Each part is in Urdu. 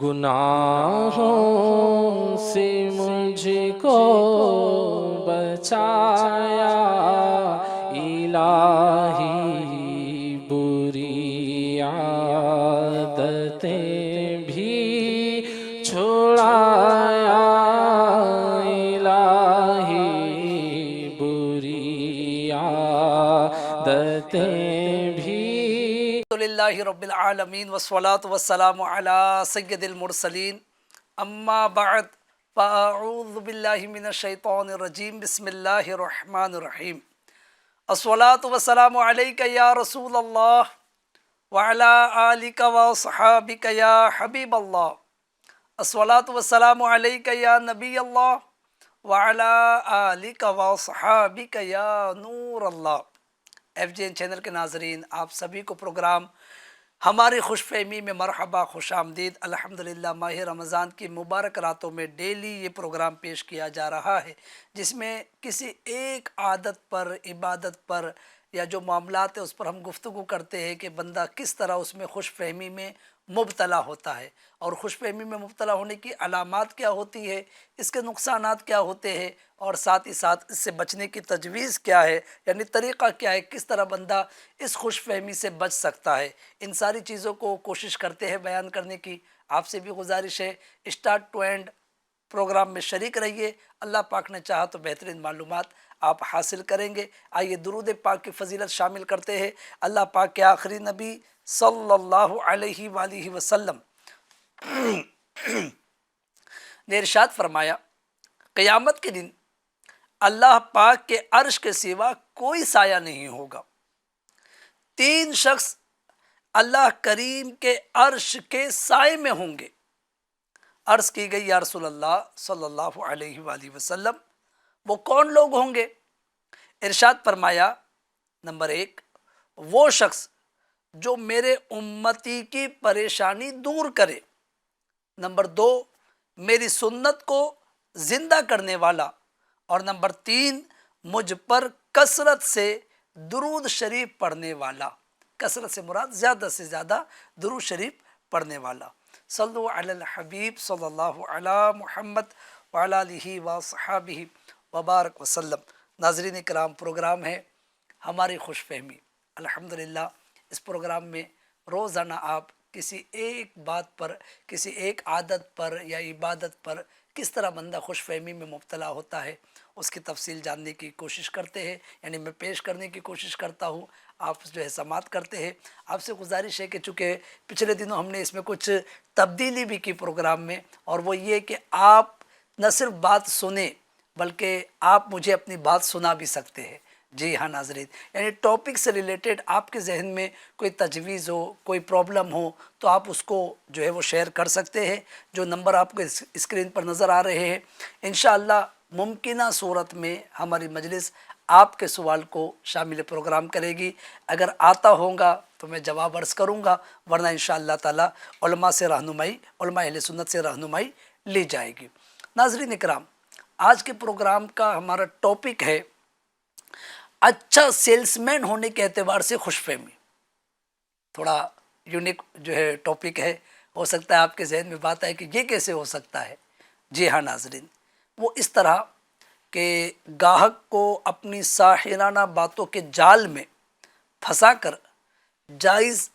گناہوں سے مجھ کو بچایا الہی، بری عادتیں بھی چھڑایا الہی، بری عادتیں بھی۔ الحمدللہ رب العالمین والصلاة والسلام علی سید المرسلین، اما بعد فاعوذ باللہ من الشیطان الرجیم، بسم اللہ الرحمن الرحیم۔ الصلاة والسلام علیک یا رسول اللہ وعلی آلک وصحابک یا حبیب اللہ۔ الصلاة والسلام علیک یا نبی اللہ وعلی آلک وصحابک یا نور اللہ۔ ایف جی این چینل کے ناظرین، آپ سبھی کو پروگرام ہماری خوش فہمی میں مرحبا، خوش آمدید۔ الحمدللہ ماہ رمضان کی مبارک راتوں میں ڈیلی یہ پروگرام پیش کیا جا رہا ہے، جس میں کسی ایک عادت پر، عبادت پر یا جو معاملات ہیں اس پر ہم گفتگو کرتے ہیں کہ بندہ کس طرح اس میں خوش فہمی میں مبتلا ہوتا ہے، اور خوش فہمی میں مبتلا ہونے کی علامات کیا ہوتی ہے، اس کے نقصانات کیا ہوتے ہیں، اور ساتھ ہی ساتھ اس سے بچنے کی تجویز کیا ہے، یعنی طریقہ کیا ہے، کس طرح بندہ اس خوش فہمی سے بچ سکتا ہے۔ ان ساری چیزوں کو کوشش کرتے ہیں بیان کرنے کی۔ آپ سے بھی گزارش ہے اسٹارٹ ٹو اینڈ پروگرام میں شریک رہیے، اللہ پاک نے چاہا تو بہترین معلومات آپ حاصل کریں گے۔ آئیے درود پاک کی فضیلت شامل کرتے ہیں۔ اللہ پاک کے آخری نبی صلی اللہ علیہ وآلہ وسلم نے ارشاد فرمایا، قیامت کے دن اللہ پاک کے عرش کے سوا کوئی سایہ نہیں ہوگا۔ تین شخص اللہ کریم کے عرش کے سائے میں ہوں گے۔ عرض کی گئی یا رسول اللہ صلی اللہ علیہ وآلہ وسلم وہ کون لوگ ہوں گے؟ ارشاد فرمایا، نمبر 1 وہ شخص جو میرے امتی کی پریشانی دور کرے، نمبر 2 میری سنت کو زندہ کرنے والا، اور نمبر 3 مجھ پر کثرت سے درود شریف پڑھنے والا۔ کثرت سے مراد زیادہ سے زیادہ درود شریف پڑھنے والا۔ صلو علی الحبیب صلی اللہ علی محمد وعلی آلہ وصحابہ وبارک وسلم۔ ناظرین کرام، پروگرام ہے ہماری خوش فہمی۔ الحمدللہ اس پروگرام میں روزانہ آپ کسی ایک بات پر، کسی ایک عادت پر یا عبادت پر کس طرح بندہ خوش فہمی میں مبتلا ہوتا ہے، اس کی تفصیل جاننے کی کوشش کرتے ہیں، یعنی میں پیش کرنے کی کوشش کرتا ہوں، آپ جو ہے سماعت کرتے ہیں۔ آپ سے گزارش ہے کہ چونکہ پچھلے دنوں ہم نے اس میں کچھ تبدیلی بھی کی پروگرام میں، اور وہ یہ کہ آپ نہ صرف بات سنیں بلکہ آپ مجھے اپنی بات سنا بھی سکتے ہیں۔ جی ہاں ناظرین، یعنی ٹاپک سے ریلیٹڈ آپ کے ذہن میں کوئی تجویز ہو، کوئی پرابلم ہو، تو آپ اس کو جو ہے وہ شیئر کر سکتے ہیں۔ جو نمبر آپ کو اسکرین پر نظر آ رہے ہیں، انشاءاللہ ممکنہ صورت میں ہماری مجلس آپ کے سوال کو شامل پروگرام کرے گی۔ اگر آتا ہوگا تو میں جواب عرض کروں گا، ورنہ انشاءاللہ تعالی علماء سے رہنمائی، علماء اہل سنت سے رہنمائی لی جائے گی۔ ناظرین اکرام، آج کے پروگرام کا ہمارا ٹاپک ہے اچھا سیلس مین ہونے کے اعتبار سے خوش فہمی۔ تھوڑا یونیک جو ہے ٹاپک ہے، ہو سکتا ہے آپ کے ذہن میں بات آئے کہ یہ کیسے ہو سکتا ہے۔ جی ہاں ناظرین، وہ اس طرح کہ گاہک کو اپنی ساحرانہ باتوں کے جال میں پھنسا کر جائز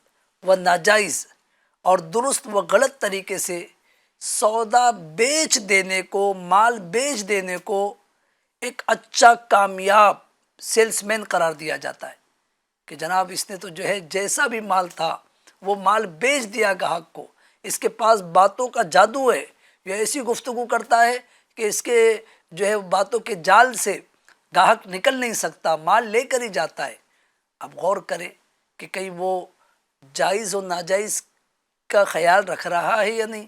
و ناجائز اور درست و غلط طریقے سے سودا بیچ دینے کو، مال بیچ دینے کو ایک اچھا کامیاب سیلس مین قرار دیا جاتا ہے کہ جناب اس نے تو جو ہے جیسا بھی مال تھا وہ مال بیچ دیا گاہک کو، اس کے پاس باتوں کا جادو ہے، یہ ایسی گفتگو کرتا ہے کہ اس کے جو ہے باتوں کے جال سے گاہک نکل نہیں سکتا، مال لے کر ہی جاتا ہے۔ اب غور کریں کہ کہیں وہ جائز و ناجائز کا خیال رکھ رہا ہے یا نہیں۔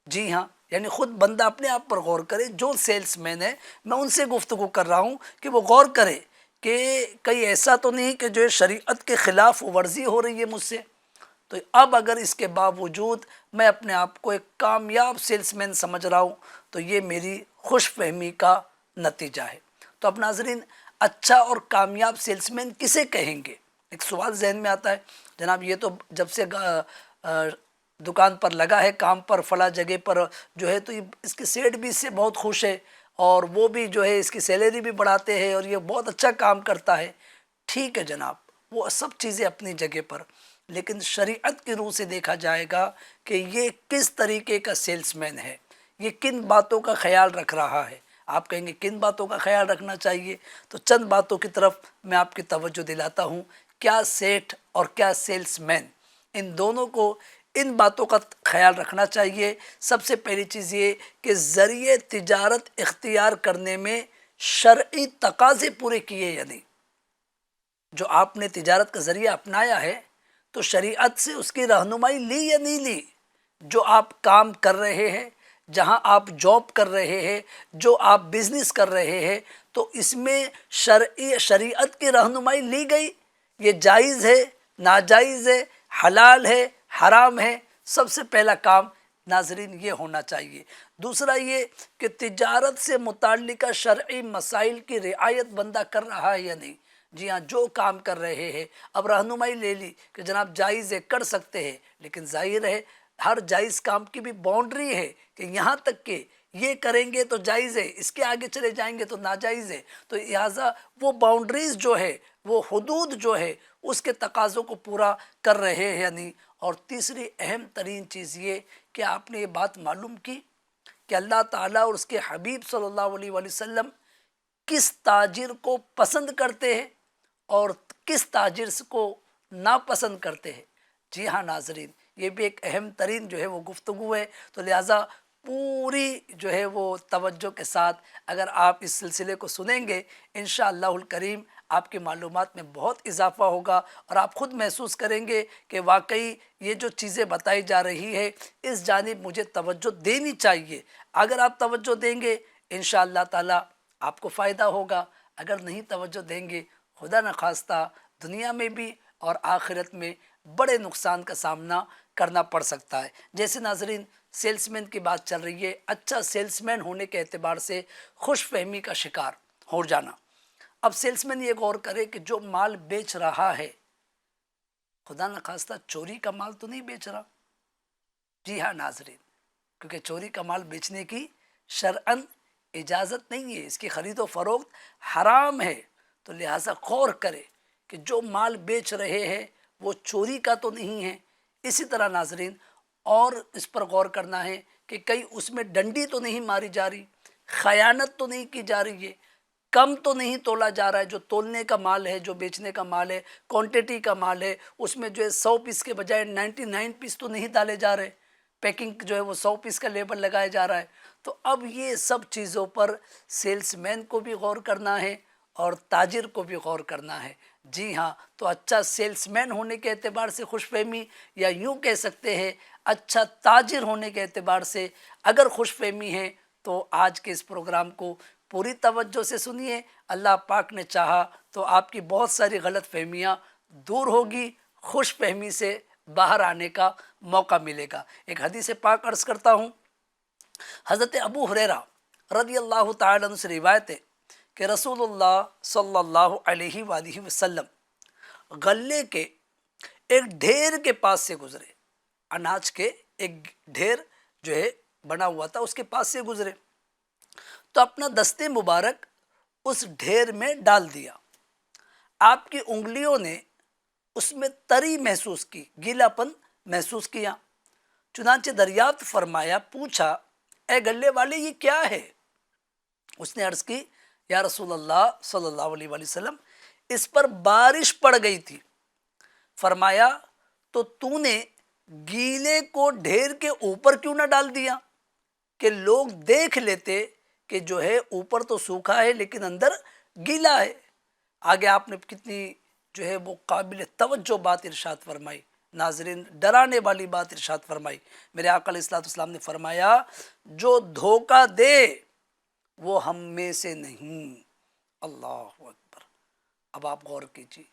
جی ہاں، یعنی خود بندہ اپنے آپ پر غور کرے۔ جو سیلس مین ہے، میں ان سے گفتگو کر رہا ہوں کہ وہ غور کرے کہ کہیں ایسا تو نہیں کہ جو شریعت کے خلاف ورزی ہو رہی ہے مجھ سے۔ تو اب اگر اس کے باوجود میں اپنے آپ کو ایک کامیاب سیلس مین سمجھ رہا ہوں تو یہ میری خوش فہمی کا نتیجہ ہے۔ تو اب ناظرین، اچھا اور کامیاب سیلس مین کسے کہیں گے؟ ایک سوال ذہن میں آتا ہے، جناب یہ تو جب سے دکان پر لگا ہے کام پر فلاں جگہ پر جو ہے، تو یہ اس کے سیٹ بھی اس سے بہت خوش ہے، اور وہ بھی جو ہے اس کی سیلری بھی بڑھاتے ہیں، اور یہ بہت اچھا کام کرتا ہے. ٹھیک ہے جناب، وہ سب چیزیں اپنی جگہ پر، لیکن شریعت کی روح سے دیکھا جائے گا کہ یہ کس طریقے کا سیلس مین ہے، یہ کن باتوں کا خیال رکھ رہا ہے. آپ کہیں گے کن باتوں کا خیال رکھنا چاہیے، تو چند باتوں کی طرف میں آپ کی توجہ دلاتا ہوں. کیا سیٹ اور کیا سیلس مین، ان دونوں کو ان باتوں کا خیال رکھنا چاہیے. سب سے پہلی چیز یہ کہ ذریعے تجارت اختیار کرنے میں شرعی تقاضے پورے کیے یا نہیں. جو آپ نے تجارت کا ذریعہ اپنایا ہے تو شریعت سے اس کی رہنمائی لی یا نہیں لی. جو آپ کام کر رہے ہیں، جہاں آپ جاب کر رہے ہیں، جو آپ بزنس کر رہے ہیں، تو اس میں شریعت کی رہنمائی لی گئی. یہ جائز ہے، ناجائز ہے، حلال ہے، حرام ہے. سب سے پہلا کام ناظرین یہ ہونا چاہیے. دوسرا یہ کہ تجارت سے متعلقہ شرعی مسائل کی رعایت بندہ کر رہا ہے یا نہیں. جی ہاں، جو کام کر رہے ہیں، اب رہنمائی لے لی کہ جناب جائز ہے، کر سکتے ہیں، لیکن ظاہر ہے ہر جائز کام کی بھی باؤنڈری ہے کہ یہاں تک کہ یہ کریں گے تو جائز ہے، اس کے آگے چلے جائیں گے تو ناجائز ہے. تو لہٰذا وہ باؤنڈریز جو ہے، وہ حدود جو ہے، اس کے تقاضوں کو پورا کر رہے ہیں یا نہیں. اور تیسری اہم ترین چیز یہ کہ آپ نے یہ بات معلوم کی کہ اللہ تعالیٰ اور اس کے حبیب صلی اللہ علیہ وآلہ وسلم کس تاجر کو پسند کرتے ہیں اور کس تاجر کو ناپسند کرتے ہیں. جی ہاں ناظرین، یہ بھی ایک اہم ترین جو ہے وہ گفتگو ہے. تو لہٰذا پوری جو ہے وہ توجہ کے ساتھ اگر آپ اس سلسلے کو سنیں گے، انشاءاللہ الکریم آپ کی معلومات میں بہت اضافہ ہوگا، اور آپ خود محسوس کریں گے کہ واقعی یہ جو چیزیں بتائی جا رہی ہے اس جانب مجھے توجہ دینی چاہیے. اگر آپ توجہ دیں گے انشاءاللہ تعالی آپ کو فائدہ ہوگا. اگر نہیں توجہ دیں گے، خدا نخواستہ دنیا میں بھی اور آخرت میں بڑے نقصان کا سامنا کرنا پڑ سکتا ہے. جیسے ناظرین سیلس مین کی بات چل رہی ہے، اچھا سیلس مین ہونے کے اعتبار سے خوش فہمی کا شکار ہو جانا. اب سیلس مین یہ غور کرے کہ جو مال بیچ رہا ہے، خدا نخواستہ چوری کا مال تو نہیں بیچ رہا. جی ہاں ناظرین، کیونکہ چوری کا مال بیچنے کی شرعاً اجازت نہیں ہے، اس کی خرید و فروخت حرام ہے. تو لہٰذا غور کرے کہ جو مال بیچ رہے ہیں وہ چوری کا تو نہیں ہے. اسی طرح ناظرین اور اس پر غور کرنا ہے کہ کئی اس میں ڈنڈی تو نہیں ماری جا رہی، خیانت تو نہیں کی جا رہی ہے، کم تو نہیں تولا جا رہا ہے. جو تولنے کا مال ہے، جو بیچنے کا مال ہے، کوانٹٹی کا مال ہے، اس میں جو ہے 100 پیس کے بجائے 99 پیس تو نہیں ڈالے جا رہے، پیکنگ جو ہے وہ 100 پیس کا لیبل لگایا جا رہا ہے. تو اب یہ سب چیزوں پر سیلس مین کو بھی غور کرنا ہے اور تاجر کو بھی غور کرنا ہے. جی ہاں، تو اچھا سیلس مین ہونے کے اعتبار سے خوش فہمی، یا یوں کہہ سکتے ہیں اچھا تاجر ہونے کے اعتبار سے اگر خوش فہمی ہے تو آج کے اس پروگرام کو پوری توجہ سے سنیے. اللہ پاک نے چاہا تو آپ کی بہت ساری غلط فہمیاں دور ہوگی، خوش فہمی سے باہر آنے کا موقع ملے گا. ایک حدیث پاک عرض کرتا ہوں. حضرت ابو ہریرہ رضی اللہ تعالی عنہ سے روایت ہے کہ رسول اللہ صلی اللہ علیہ وآلہ وسلم غلے کے ایک ڈھیر کے پاس سے گزرے. اناج کے ایک ڈھیر جو ہے بنا ہوا تھا، اس کے پاس سے گزرے تو اپنا دست مبارک اس ڈھیر میں ڈال دیا. آپ کی انگلیوں نے اس میں تری محسوس کی، گیلا پن محسوس کیا. چنانچہ دریافت فرمایا، پوچھا اے گلے والے یہ کیا ہے؟ اس نے عرض کی یا رسول اللہ صلی اللہ علیہ وآلہ وسلم اس پر بارش پڑ گئی تھی. فرمایا تو تو نے گیلے کو ڈھیر کے اوپر کیوں نہ ڈال دیا کہ لوگ دیکھ لیتے کہ جو ہے اوپر تو سوکھا ہے لیکن اندر گیلا ہے. آگے آپ نے کتنی جو ہے وہ قابل توجہ بات ارشاد فرمائی ناظرین، ڈرانے والی بات ارشاد فرمائی. میرے آقا علیہ الصلوۃ والسلام نے فرمایا جو دھوکہ دے وہ ہم میں سے نہیں. اللہ اکبر. اب آپ غور کیجیے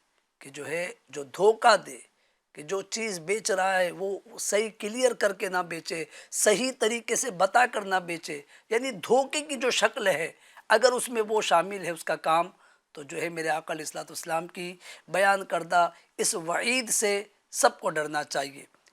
کہ جو ہے جو دھوکہ دے، کہ جو چیز بیچ رہا ہے وہ صحیح کلیئر کر کے نہ بیچے، صحیح طریقے سے بتا کر نہ بیچے، یعنی دھوکے کی جو شکل ہے اگر اس میں وہ شامل ہے اس کا کام، تو جو ہے میرے آقا علیہ الصلوۃ والسلام کی بیان کردہ اس وعید سے سب کو ڈرنا چاہیے.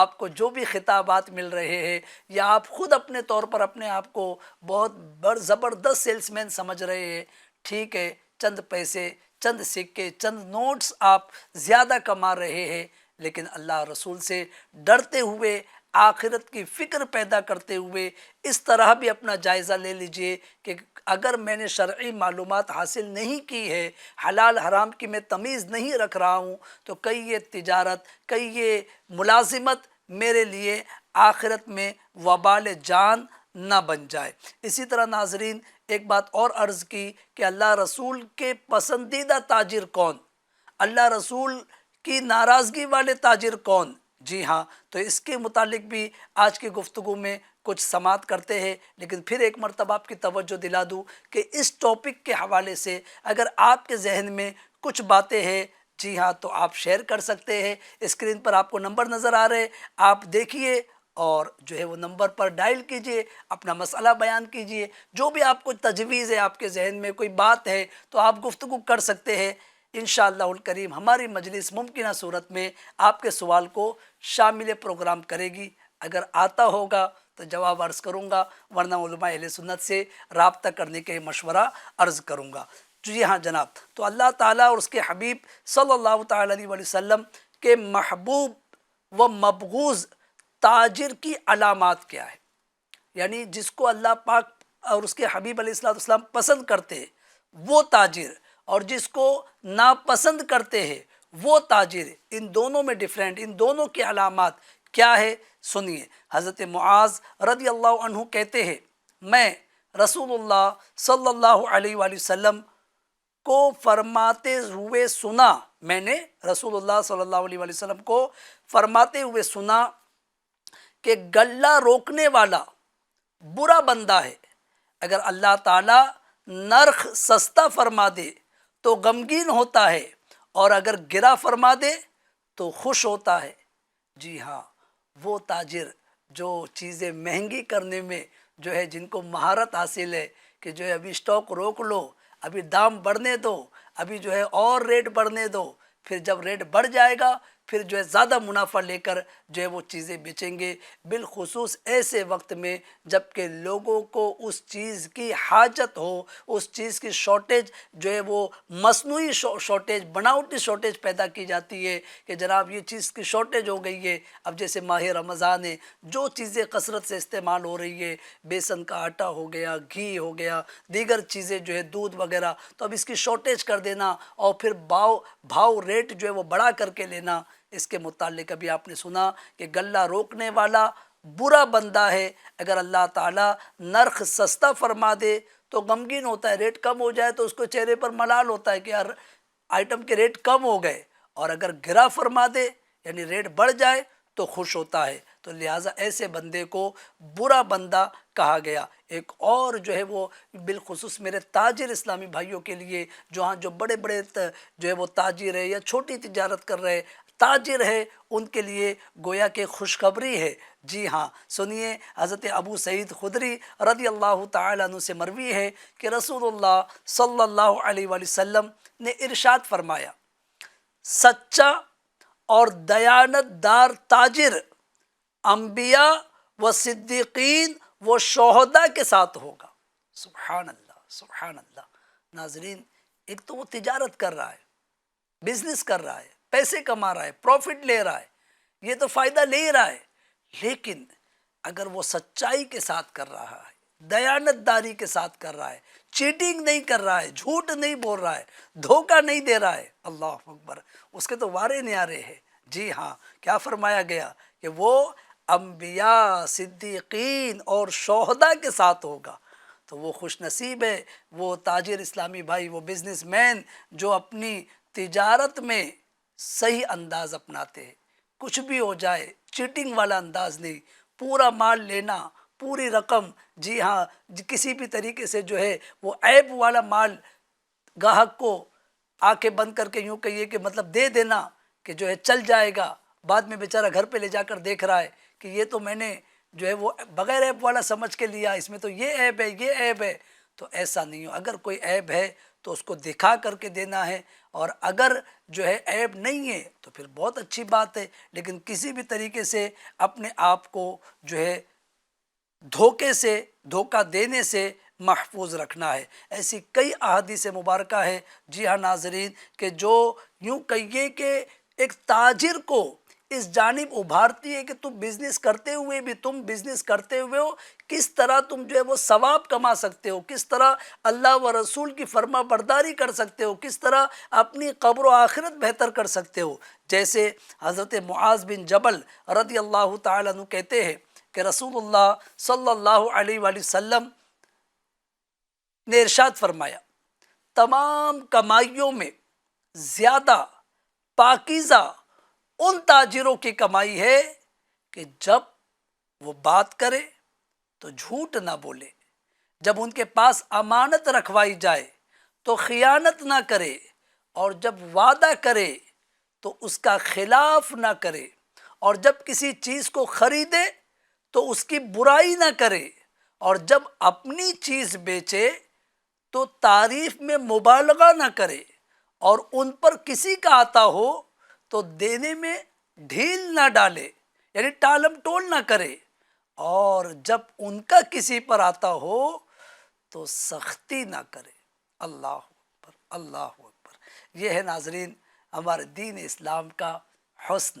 آپ کو جو بھی خطابات مل رہے ہیں یا آپ خود اپنے طور پر اپنے آپ کو بہت زبردست سیلس مین سمجھ رہے ہیں، ٹھیک ہے، چند پیسے، چند سکے، چند نوٹس آپ زیادہ کما رہے ہیں، لیکن اللہ رسول سے ڈرتے ہوئے، آخرت کی فکر پیدا کرتے ہوئے اس طرح بھی اپنا جائزہ لے لیجئے کہ اگر میں نے شرعی معلومات حاصل نہیں کی ہے، حلال حرام کی میں تمیز نہیں رکھ رہا ہوں، تو کئی یہ تجارت، کئی یہ ملازمت میرے لیے آخرت میں وبال جان نہ بن جائے۔ اسی طرح ناظرین ایک بات اور عرض کی کہ اللہ رسول کے پسندیدہ تاجر کون، اللہ رسول کی ناراضگی والے تاجر کون؟ جی ہاں، تو اس کے متعلق بھی آج کی گفتگو میں کچھ سماعت کرتے ہیں، لیکن پھر ایک مرتبہ آپ کی توجہ دلا دوں کہ اس ٹاپک کے حوالے سے اگر آپ کے ذہن میں کچھ باتیں ہیں، جی ہاں، تو آپ شیئر کر سکتے ہیں۔ اسکرین پر آپ کو نمبر نظر آ رہے، آپ دیکھیے اور جو ہے وہ نمبر پر ڈائل کیجئے، اپنا مسئلہ بیان کیجئے، جو بھی آپ کو تجویز ہے، آپ کے ذہن میں کوئی بات ہے تو آپ گفتگو کر سکتے ہیں۔ انشاءاللہ الکریم ہماری مجلس ممکنہ صورت میں آپ کے سوال کو شامل پروگرام کرے گی۔ اگر آتا ہوگا تو جواب عرض کروں گا، ورنہ علماء اہل سنت سے رابطہ کرنے کے مشورہ عرض کروں گا۔ جی ہاں جناب، تو اللہ تعالیٰ اور اس کے حبیب صلی اللہ تعالیٰ علیہ وسلم کے محبوب و مبغوض تاجر کی علامات کیا ہے؟ یعنی جس کو اللہ پاک اور اس کے حبیب علیہ السلام پسند کرتے وہ تاجر، اور جس کو ناپسند کرتے ہیں وہ تاجر، ان دونوں میں ڈیفرنٹ، ان دونوں کی علامات کیا ہے؟ سنیے۔ حضرت معاذ رضی اللہ عنہ کہتے ہیں، میں رسول اللہ صلی اللہ علیہ وآلہ وسلم کو فرماتے ہوئے سنا، میں نے رسول اللہ صلی اللہ علیہ وآلہ وسلم کو فرماتے ہوئے سنا کہ گلہ روکنے والا برا بندہ ہے، اگر اللہ تعالیٰ نرخ سستا فرما دے تو غمگین ہوتا ہے، اور اگر گرا فرما دے تو خوش ہوتا ہے۔ جی ہاں، وہ تاجر جو چیزیں مہنگی کرنے میں جو ہے جن کو مہارت حاصل ہے کہ جو ہے ابھی سٹاک روک لو، ابھی دام بڑھنے دو، ابھی جو ہے اور ریٹ بڑھنے دو، پھر جب ریٹ بڑھ جائے گا پھر جو ہے زیادہ منافع لے کر جو ہے وہ چیزیں بیچیں گے، بالخصوص ایسے وقت میں جب کہ لوگوں کو اس چیز کی حاجت ہو، اس چیز کی شارٹیج جو ہے وہ مصنوعی شارٹیج، بناوٹی شارٹیج پیدا کی جاتی ہے کہ جناب یہ چیز کی شارٹیج ہو گئی ہے۔ اب جیسے ماہ رمضان ہے، جو چیزیں کثرت سے استعمال ہو رہی ہے، بیسن کا آٹا ہو گیا، گھی ہو گیا، دیگر چیزیں جو ہے دودھ وغیرہ، تو اب اس کی شارٹیج کر دینا اور پھر بھاؤ ریٹ جو ہے وہ بڑھا کر کے لینا، اس کے متعلق ابھی آپ نے سنا کہ گلہ روکنے والا برا بندہ ہے، اگر اللہ تعالیٰ نرخ سستا فرما دے تو غمگین ہوتا ہے، ریٹ کم ہو جائے تو اس کو چہرے پر ملال ہوتا ہے کہ یار آئٹم کے ریٹ کم ہو گئے، اور اگر گرا فرما دے یعنی ریٹ بڑھ جائے تو خوش ہوتا ہے، تو لہٰذا ایسے بندے کو برا بندہ کہا گیا۔ ایک اور جو ہے وہ بالخصوص میرے تاجر اسلامی بھائیوں کے لیے جو بڑے بڑے جو ہے وہ تاجر ہے یا چھوٹی تجارت کر رہے تاجر ہے، ان کے لیے گویا کہ خوشخبری ہے۔ جی ہاں، سنیے، حضرت ابو سعید خدری رضی اللہ تعالیٰ عنہ سے مروی ہے کہ رسول اللہ صلی اللہ علیہ وآلہ وسلم نے ارشاد فرمایا، سچا اور دیانت دار تاجر انبیاء و صدیقین و شہداء کے ساتھ ہوگا۔ سبحان اللہ، سبحان اللہ۔ ناظرین، ایک تو وہ تجارت کر رہا ہے، بزنس کر رہا ہے، پیسے کما رہا ہے، پروفٹ لے رہا ہے، یہ تو فائدہ لے رہا ہے، لیکن اگر وہ سچائی کے ساتھ کر رہا ہے، دیانت داری کے ساتھ کر رہا ہے، چیٹنگ نہیں کر رہا ہے، جھوٹ نہیں بول رہا ہے، دھوکہ نہیں دے رہا ہے، اللہ اکبر، اس کے تو وارے نیارے ہیں۔ جی ہاں، کیا فرمایا گیا کہ وہ انبیاء، صدیقین اور شہداء کے ساتھ ہوگا۔ تو وہ خوش نصیب ہے وہ تاجر اسلامی بھائی، وہ بزنس مین جو اپنی تجارت میں صحیح انداز اپناتے ہیں، کچھ بھی ہو جائے چیٹنگ والا انداز نہیں، پورا مال لینا، پوری رقم، جی ہاں، کسی بھی طریقے سے جو ہے وہ عیب والا مال گاہک کو آنکھیں بند کر کے یوں کہیے کہ مطلب دے دینا کہ جو ہے چل جائے گا، بعد میں بیچارہ گھر پہ لے جا کر دیکھ رہا ہے کہ یہ تو میں نے جو ہے وہ بغیر عیب والا سمجھ کے لیا، اس میں تو یہ عیب ہے، یہ عیب ہے۔ تو ایسا نہیں ہو، اگر کوئی عیب ہے تو اس کو دکھا کر کے دینا ہے، اور اگر جو ہے عیب نہیں ہے تو پھر بہت اچھی بات ہے، لیکن کسی بھی طریقے سے اپنے آپ کو جو ہے دھوکے سے، دھوکہ دینے سے محفوظ رکھنا ہے۔ ایسی کئی احادیث مبارکہ ہے جی ہاں ناظرین، کہ جو یوں کہیے کہ ایک تاجر کو اس جانب ابھارتی ہے کہ تم بزنس کرتے ہوئے بھی، تم بزنس کرتے ہوئے ہو کس طرح تم جو ہے وہ ثواب کما سکتے ہو، کس طرح اللہ و رسول کی فرما برداری کر سکتے ہو، کس طرح اپنی قبر و آخرت بہتر کر سکتے ہو۔ جیسے حضرت معاذ بن جبل رضی اللہ تعالیٰ عنہ کہتے ہیں کہ رسول اللہ صلی اللہ علیہ وآلہ وسلم نے ارشاد فرمایا، تمام کمائیوں میں زیادہ پاکیزہ ان تاجروں کی کمائی ہے کہ جب وہ بات کرے تو جھوٹ نہ بولے، جب ان کے پاس امانت رکھوائی جائے تو خیانت نہ کرے، اور جب وعدہ کرے تو اس کا خلاف نہ کرے، اور جب کسی چیز کو خریدے تو اس کی برائی نہ کرے، اور جب اپنی چیز بیچے تو تعریف میں مبالغہ نہ کرے، اور ان پر کسی کا آتا ہو تو دینے میں ڈھیل نہ ڈالے، یعنی ٹالم ٹول نہ کرے، اور جب ان کا کسی پر آتا ہو تو سختی نہ کرے۔ اللہ اکبر، اللہ اکبر۔ یہ ہے ناظرین ہمارے دین اسلام کا حسن۔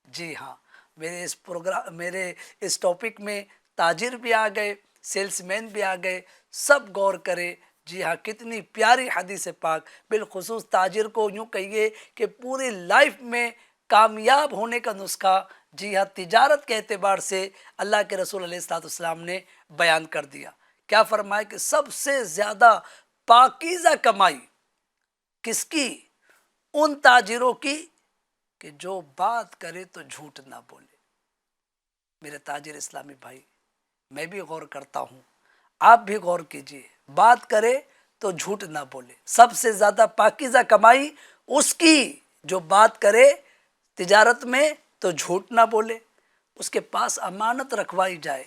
جی ہاں، میرے اس ٹاپک میں تاجر بھی آ گئے، سیلس مین بھی آ گئے، سب غور کرے۔ جی ہاں، کتنی پیاری حدیث پاک، بالخصوص تاجر کو یوں کہیے کہ پوری لائف میں کامیاب ہونے کا نسخہ جی ہاں تجارت کے اعتبار سے اللہ کے رسول علیہ الصلوۃ والسلام نے بیان کر دیا۔ کیا فرمایا کہ سب سے زیادہ پاکیزہ کمائی کس کی؟ ان تاجروں کی کہ جو بات کرے تو جھوٹ نہ بولے۔ میرے تاجر اسلامی بھائی، میں بھی غور کرتا ہوں، آپ بھی غور کیجئے، بات کرے تو جھوٹ نہ بولے۔ سب سے زیادہ پاکیزہ کمائی اس کی جو بات کرے تجارت میں تو جھوٹ نہ بولے، اس کے پاس امانت رکھوائی جائے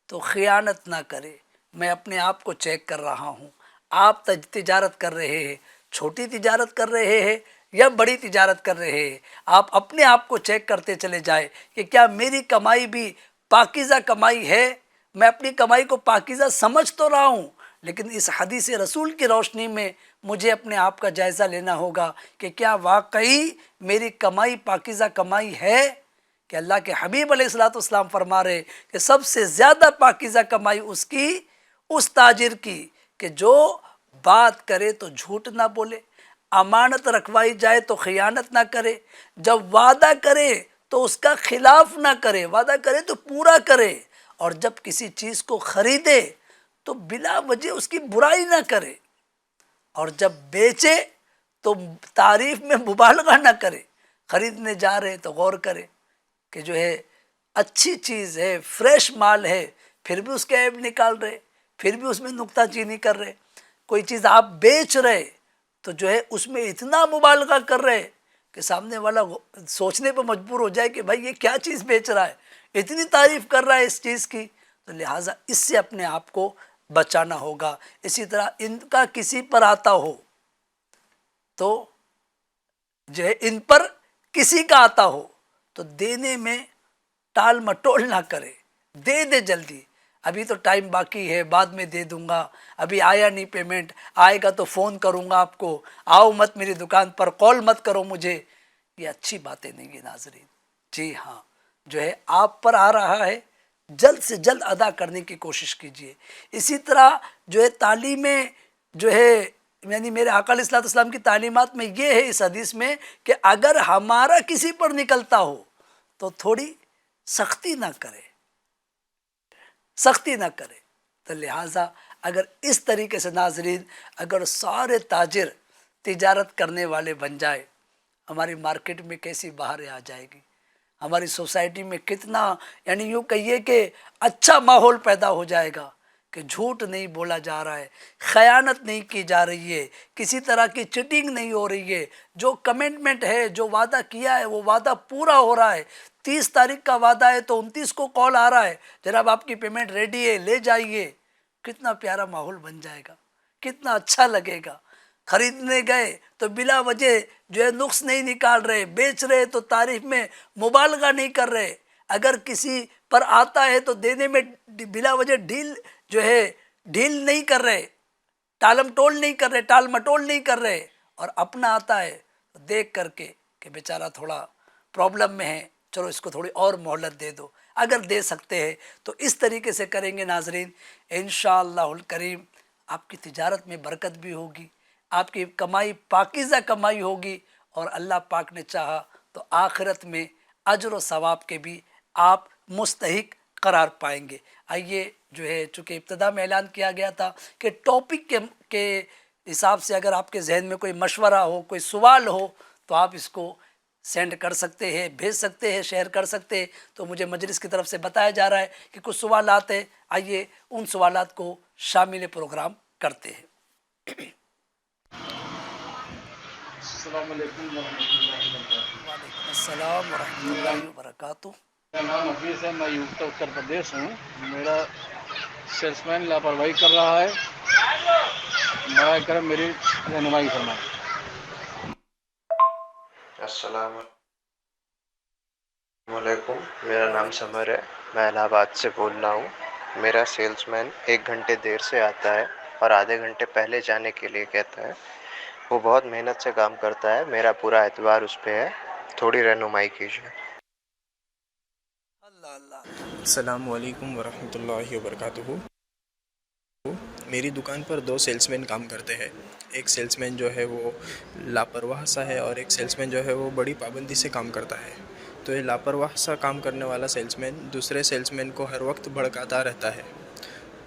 تو خیانت نہ کرے۔ میں اپنے آپ کو چیک کر رہا ہوں، آپ تجارت کر رہے ہیں، چھوٹی تجارت کر رہے ہیں یا بڑی تجارت کر رہے ہیں، آپ اپنے آپ کو چیک کرتے چلے جائے کہ کیا میری کمائی بھی پاکیزہ کمائی ہے؟ میں اپنی کمائی کو پاکیزہ سمجھ تو رہا ہوں، لیکن اس حدیث رسول کی روشنی میں مجھے اپنے آپ کا جائزہ لینا ہوگا کہ کیا واقعی میری کمائی پاکیزہ کمائی ہے؟ کہ اللہ کے حبیب علیہ الصلوۃ والسلام فرما رہے کہ سب سے زیادہ پاکیزہ کمائی اس کی، اس تاجر کی کہ جو بات کرے تو جھوٹ نہ بولے، امانت رکھوائی جائے تو خیانت نہ کرے، جب وعدہ کرے تو اس کا خلاف نہ کرے، وعدہ کرے تو پورا کرے، اور جب کسی چیز کو خریدے تو بلا وجہ اس کی برائی نہ کرے، اور جب بیچے تو تعریف میں مبالغہ نہ کرے۔ خریدنے جا رہے تو غور کرے کہ جو ہے اچھی چیز ہے، فریش مال ہے، پھر بھی اس کے عیب نکال رہے، پھر بھی اس میں نکتہ چینی کر رہے۔ کوئی چیز آپ بیچ رہے تو جو ہے اس میں اتنا مبالغہ کر رہے کہ سامنے والا سوچنے پہ مجبور ہو جائے کہ بھائی یہ کیا چیز بیچ رہا ہے، اتنی تعریف کر رہا ہے اس چیز کی، تو لہٰذا اس سے اپنے آپ کو بچانا ہوگا۔ اسی طرح ان کا کسی پر آتا ہو تو جو ہے ان پر کسی کا آتا ہو تو دینے میں ٹال مٹول نہ کرے، دے دے جلدی، ابھی تو ٹائم باقی ہے، بعد میں دے دوں گا، ابھی آیا نہیں پیمنٹ، آئے گا تو فون کروں گا آپ کو، آؤ مت میری دکان پر، کال مت کرو مجھے۔ یہ اچھی باتیں نہیں ہیں ناظرین۔ جی ہاں، جو ہے آپ پر آ رہا ہے جلد سے جلد ادا کرنے کی کوشش کیجیے۔ اسی طرح جو ہے تعلیمیں جو ہے یعنی میرے آقا علیہ الصلوۃ والسلام کی تعلیمات میں یہ ہے اس حدیث میں کہ اگر ہمارا کسی پر نکلتا ہو تو تھوڑی سختی نہ کرے، سختی نہ کرے۔ تو لہٰذا اگر اس طریقے سے ناظرین اگر سارے تاجر تجارت کرنے والے بن جائے، ہماری مارکیٹ میں کیسی بہاریں آ جائے گی، ہماری سوسائٹی میں کتنا یعنی یوں کہیے کہ اچھا ماحول پیدا ہو جائے گا کہ جھوٹ نہیں بولا جا رہا ہے، خیانت نہیں کی جا رہی ہے، کسی طرح کی چیٹنگ نہیں ہو رہی ہے، جو کمٹمنٹ ہے، جو وعدہ کیا ہے وہ وعدہ پورا ہو رہا ہے۔ 30 تاریخ کا وعدہ ہے تو 29 کو کال آ رہا ہے، جناب آپ کی پیمنٹ ریڈی ہے، لے جائیے۔ کتنا پیارا ماحول بن جائے گا، کتنا اچھا لگے گا۔ خریدنے گئے تو بلا وجہ جو ہے نقص نہیں نکال رہے، بیچ رہے تو تعریف میں مبالغہ نہیں کر رہے، اگر کسی پر آتا ہے تو دینے میں بلا وجہ ڈھیل نہیں کر رہے، ٹالم ٹول نہیں کر رہے، ٹال مٹول نہیں کر رہے، اور اپنا آتا ہے تو دیکھ کر کے کہ بیچارہ تھوڑا پرابلم میں ہے، چلو اس کو تھوڑی اور مہلت دے دو، اگر دے سکتے ہیں تو اس طریقے سے کریں گے ناظرین، انشاءاللہ الکریم آپ کی تجارت میں برکت بھی ہوگی، آپ کی کمائی پاکیزہ کمائی ہوگی، اور اللہ پاک نے چاہا تو آخرت میں اجر و ثواب کے بھی آپ مستحق قرار پائیں گے۔ آئیے جو ہے چونکہ ابتدا میں اعلان کیا گیا تھا کہ ٹاپک کے حساب سے اگر آپ کے ذہن میں کوئی مشورہ ہو، کوئی سوال ہو تو آپ اس کو سینڈ کر سکتے ہیں، بھیج سکتے ہیں، شیئر کر سکتے ہیں۔ تو مجھے مجلس کی طرف سے بتایا جا رہا ہے کہ کچھ سوالات ہیں، آئیے ان سوالات کو شامل پروگرام کرتے ہیں۔ السلام علیکم ورحمۃ اللہ وبرکاتہ۔ وعلیکم السلام ورحمۃ اللہ وبرکاتہ۔ میرا نام حفیظ ہے، میں یوگتا اتر پردیش ہوں۔ میرا سیلس مین لاپرواہی کر رہا ہے، براہ کرم میری رہنمائی فرمائیں۔ السلام علیکم، میرا نام سمر ہے، میں الہ آباد سے بول رہا ہوں۔ میرا سیلس مین 1 گھنٹے دیر سے آتا ہے اور آدھے گھنٹے پہلے جانے کے لیے کہتا ہے۔ وہ بہت محنت سے کام کرتا ہے، میرا پورا اعتبار اس پہ ہے، تھوڑی رہنمائی کیجیے۔ اللہ اللہ اللہ۔ السلام علیکم ورحمۃ اللہ وبرکاتہ۔ میری دکان پر 2 سیلس مین کام کرتے ہیں۔ ایک سیلس مین جو ہے وہ لاپرواہ سا ہے اور ایک سیلس مین جو ہے وہ بڑی پابندی سے کام کرتا ہے۔ تو یہ لاپرواہ سا کام کرنے والا سیلس مین دوسرے سیلس مین کو ہر وقت بھڑکاتا رہتا ہے،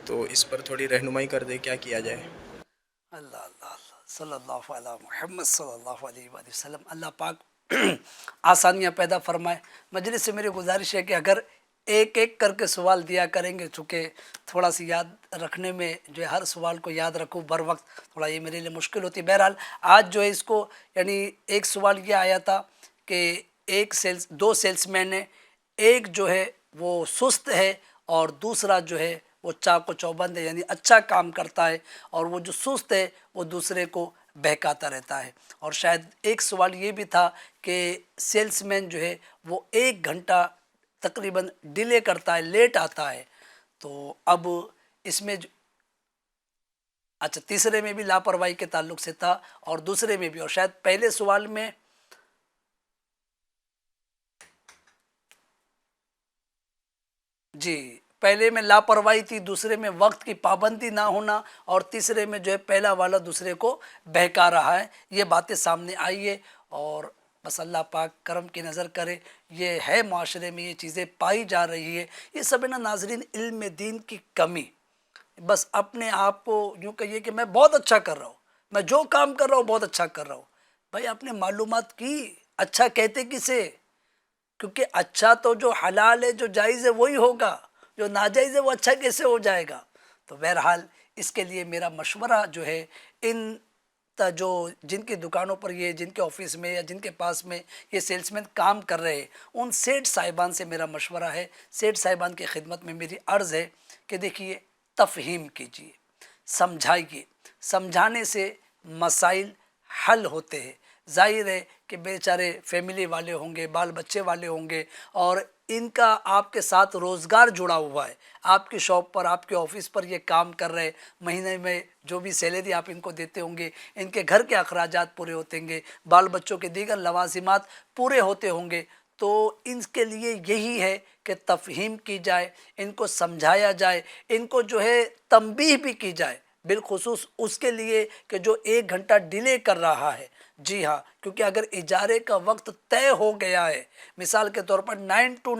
تو اس پر تھوڑی رہنمائی کر دے، کیا کیا جائے؟ اللہ اللہ اللہ، صلی اللہ علیہ محمد صلی اللہ علیہ وآلہ وسلم۔ اللہ پاک آسانیاں پیدا فرمائے۔ مجلس سے میری گزارش ہے کہ اگر ایک ایک کر کے سوال دیا کریں گے، چونکہ تھوڑا سی یاد رکھنے میں جو ہے ہر سوال کو یاد رکھوں بر وقت، تھوڑا یہ میرے لیے مشکل ہوتی ہے۔ بہرحال آج جو ہے اس کو یعنی ایک سوال یہ آیا تھا کہ 2 سیلس مین ہیں، ایک جو ہے وہ سست ہے اور دوسرا جو ہے وہ چاق و چوبند ہے، یعنی اچھا کام کرتا ہے، اور وہ جو سست ہے وہ دوسرے کو بہکاتا رہتا ہے۔ اور شاید ایک سوال یہ بھی تھا کہ سیلس مین جو ہے وہ 1 گھنٹہ تقریباً ڈیلے کرتا ہے، لیٹ آتا ہے۔ تو اب اس میں اچھا تیسرے میں بھی لاپرواہی کے تعلق سے تھا اور دوسرے میں بھی، اور شاید پہلے سوال میں جی پہلے میں لاپرواہی تھی، دوسرے میں وقت کی پابندی نہ ہونا، اور تیسرے میں جو ہے پہلا والا دوسرے کو بہکا رہا ہے۔ یہ باتیں سامنے آئی ہے، اور بس اللہ پاک کرم کی نظر کرے، یہ ہے معاشرے میں یہ چیزیں پائی جا رہی ہے۔ یہ سب ہے نا ناظرین علم دین کی کمی۔ بس اپنے آپ کو یوں کہیے کہ میں بہت اچھا کر رہا ہوں، میں جو کام کر رہا ہوں بہت اچھا کر رہا ہوں۔ بھائی آپ نے معلومات کی، اچھا کہتے کسے؟ کیونکہ اچھا تو جو حلال ہے، جو جائز ہے وہی ہوگا، جو ناجائز ہے وہ اچھا کیسے ہو جائے گا؟ تو بہرحال اس کے لیے میرا مشورہ جو ہے ان جن کی دکانوں پر یہ، جن کے آفس میں یا جن کے پاس میں یہ سیلس مین کام کر رہے ہیں، ان سیٹھ صاحبان سے میرا مشورہ ہے، سیٹھ صاحبان کی خدمت میں میری عرض ہے کہ دیکھیے تفہیم کیجیے، سمجھائیے، سمجھانے سے مسائل حل ہوتے ہیں۔ ظاہر ہے کہ بیچارے فیملی والے ہوں گے، بال بچے والے ہوں گے، اور ان کا آپ کے ساتھ روزگار جڑا ہوا ہے، آپ کی شاپ پر، آپ کے آفس پر یہ کام کر رہے، مہینے میں جو بھی سیلری آپ ان کو دیتے ہوں گے، ان کے گھر کے اخراجات پورے ہوتے ہوں گے، بال بچوں کے دیگر لوازمات پورے ہوتے ہوں گے، تو ان کے لیے یہی ہے کہ تفہیم کی جائے، ان کو سمجھایا جائے، ان کو جو ہے تنبیہ بھی کی جائے، بالخصوص اس کے لیے کہ جو 1 گھنٹہ ڈیلے کر رہا ہے۔ جی ہاں، کیونکہ اگر اجارے کا وقت طے ہو گیا ہے، مثال کے طور پر 9 to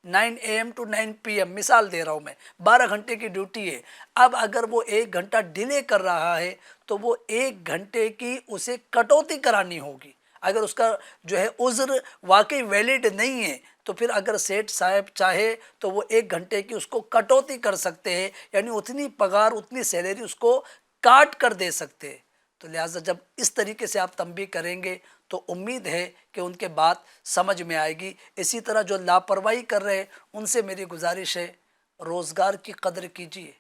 9 AM to 9 PM، مثال دے رہا ہوں میں، 12 گھنٹے کی ڈیوٹی ہے، اب اگر وہ 1 گھنٹہ ڈیلے کر رہا ہے تو وہ 1 گھنٹے کی اسے کٹوتی کرانی ہوگی۔ اگر اس کا جو ہے عذر واقعی ویلڈ نہیں ہے تو پھر اگر سیٹھ صاحب چاہے تو وہ 1 گھنٹے کی اس کو کٹوتی کر سکتے ہیں، یعنی اتنی پگار، اتنی سیلری اس کو کاٹ کر دے سکتے ہیں۔ تو لہٰذا جب اس طریقے سے آپ تنبیہ کریں گے تو امید ہے کہ ان کے بات سمجھ میں آئے گی۔ اسی طرح جو لاپرواہی کر رہے ہیں ان سے میری گزارش ہے، روزگار کی قدر کیجیے۔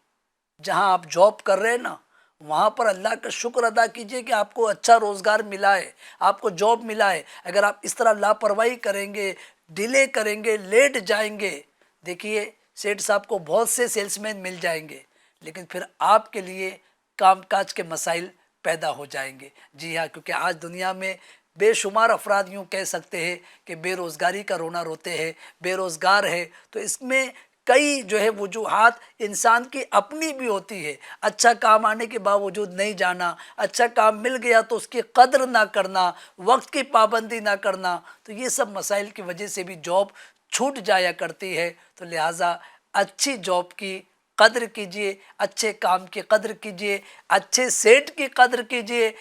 جہاں آپ جاب کر رہے ہیں نا، وہاں پر اللہ کا شکر ادا کیجئے کہ آپ کو اچھا روزگار ملا ہے، آپ کو جاب ملا ہے۔ اگر آپ اس طرح لاپرواہی کریں گے، ڈیلے کریں گے، لیٹ جائیں گے، دیکھیے سیٹھ صاحب کو بہت سے سیلس مین مل جائیں گے، لیکن پھر آپ کے لیے کام کاج کے مسائل پیدا ہو جائیں گے۔ جی ہاں، کیونکہ آج دنیا میں بے شمار افراد یوں کہہ سکتے ہیں کہ بے روزگاری کا رونا روتے ہیں، بے روزگار ہے۔ تو اس میں کئی جو ہے وجوہات انسان کی اپنی بھی ہوتی ہے، اچھا کام آنے کے باوجود نہیں جانا، اچھا کام مل گیا تو اس کی قدر نہ کرنا، وقت کی پابندی نہ کرنا، تو یہ سب مسائل کی وجہ سے بھی جاب چھوٹ جایا کرتی ہے۔ تو لہٰذا اچھی جاب کی قدر کیجئے، اچھے کام کی قدر کیجئے، اچھے سیٹ کی قدر کیجئے،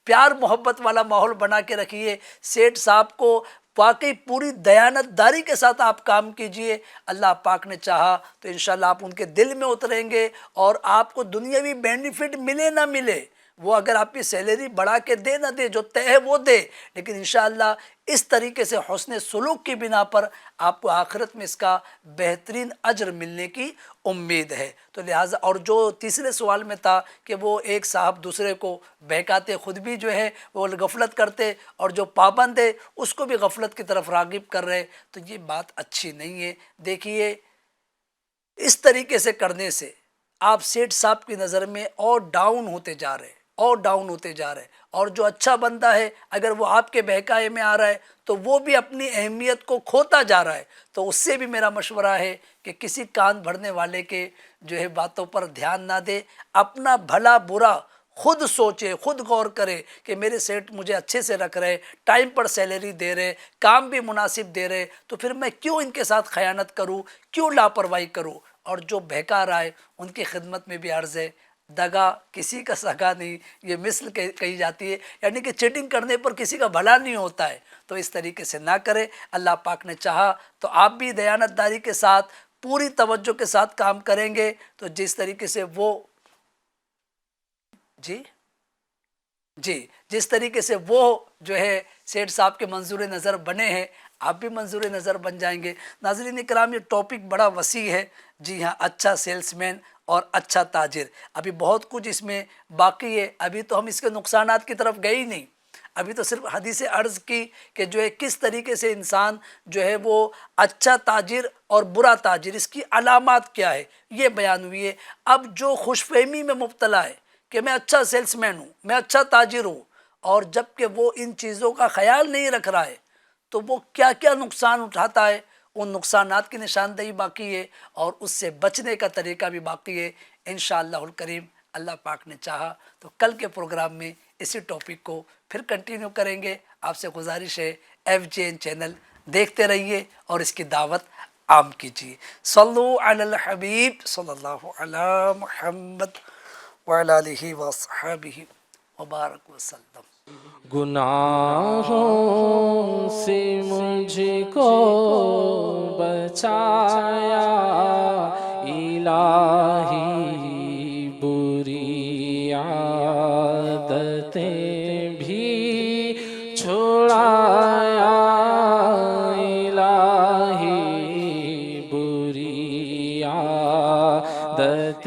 پیار محبت والا ماحول بنا کے رکھیے، سیٹھ صاحب کو واقعی پوری دیانت داری کے ساتھ آپ کام کیجئے۔ اللہ پاک نے چاہا تو انشاءاللہ آپ ان کے دل میں اتریں گے، اور آپ کو دنیاوی بینیفٹ ملے نہ ملے، وہ اگر آپ کی سیلری بڑھا کے دے نہ دے، جو طے ہے وہ دے، لیکن انشاءاللہ اس طریقے سے حسن سلوک کی بنا پر آپ کو آخرت میں اس کا بہترین اجر ملنے کی امید ہے۔ تو لہٰذا، اور جو تیسرے سوال میں تھا کہ وہ ایک صاحب دوسرے کو بہکاتے، خود بھی جو ہے وہ غفلت کرتے، اور جو پابند ہے اس کو بھی غفلت کی طرف راغب کر رہے، تو یہ بات اچھی نہیں ہے۔ دیکھیے اس طریقے سے کرنے سے آپ سیٹھ صاحب کی نظر میں اور ڈاؤن ہوتے جا رہے، اور ڈاؤن ہوتے جا رہے، اور جو اچھا بندہ ہے اگر وہ آپ کے بہکائے میں آ رہا ہے تو وہ بھی اپنی اہمیت کو کھوتا جا رہا ہے۔ تو اس سے بھی میرا مشورہ ہے کہ کسی کان بھرنے والے کے جو ہے باتوں پر دھیان نہ دے، اپنا بھلا برا خود سوچے، خود غور کرے کہ میرے سیٹ مجھے اچھے سے رکھ رہے، ٹائم پر سیلری دے رہے، کام بھی مناسب دے رہے، تو پھر میں کیوں ان کے ساتھ خیانت کروں، کیوں لاپرواہی کروں۔ اور جو بہکا رہا ہے ان کی خدمت میں بھی عرض ہے، دگا کسی کا سگا نہیں، یہ مثل کہی جاتی ہے، یعنی کہ چیٹنگ کرنے پر کسی کا بھلا نہیں ہوتا ہے۔ تو اس طریقے سے نہ کرے۔ اللہ پاک نے چاہا تو آپ بھی دیانت داری کے ساتھ پوری توجہ کے ساتھ کام کریں گے، تو جس طریقے سے وہ جس طریقے سے وہ جو ہے سیٹھ صاحب کے منظور نظر بنے ہیں، آپ بھی منظور نظر بن جائیں گے۔ ناظرین کرام، یہ ٹاپک بڑا وسیع ہے۔ جی ہاں، اچھا سیلس مین اور اچھا تاجر، ابھی بہت کچھ اس میں باقی ہے، ابھی تو ہم اس کے نقصانات کی طرف گئے ہی نہیں، ابھی تو صرف حدیث عرض کی کہ جو ہے کس طریقے سے انسان جو ہے وہ اچھا تاجر اور برا تاجر، اس کی علامات کیا ہے، یہ بیان ہوئی ہے۔ اب جو خوش فہمی میں مبتلا ہے کہ میں اچھا سیلس مین ہوں، میں اچھا تاجر ہوں، اور جب کہ وہ ان چیزوں کا خیال نہیں رکھ رہا ہے تو وہ کیا کیا نقصان اٹھاتا ہے، ان نقصانات کی نشاندہی باقی ہے، اور اس سے بچنے کا طریقہ بھی باقی ہے۔ انشاءاللہ الکریم اللہ پاک نے چاہا تو کل کے پروگرام میں اسی ٹاپک کو پھر کنٹینیو کریں گے۔ آپ سے گزارش ہے FJN چینل دیکھتے رہیے اور اس کی دعوت عام کیجیے۔ صلو علی الحبیب صلی اللہ علی محمد وعلی آلہ وصحبہ وبارک وسلم۔ گناہوں سے مجھ کو بچایا الہی، بری عادتیں بھی چھڑایا الہی، بری عادتیں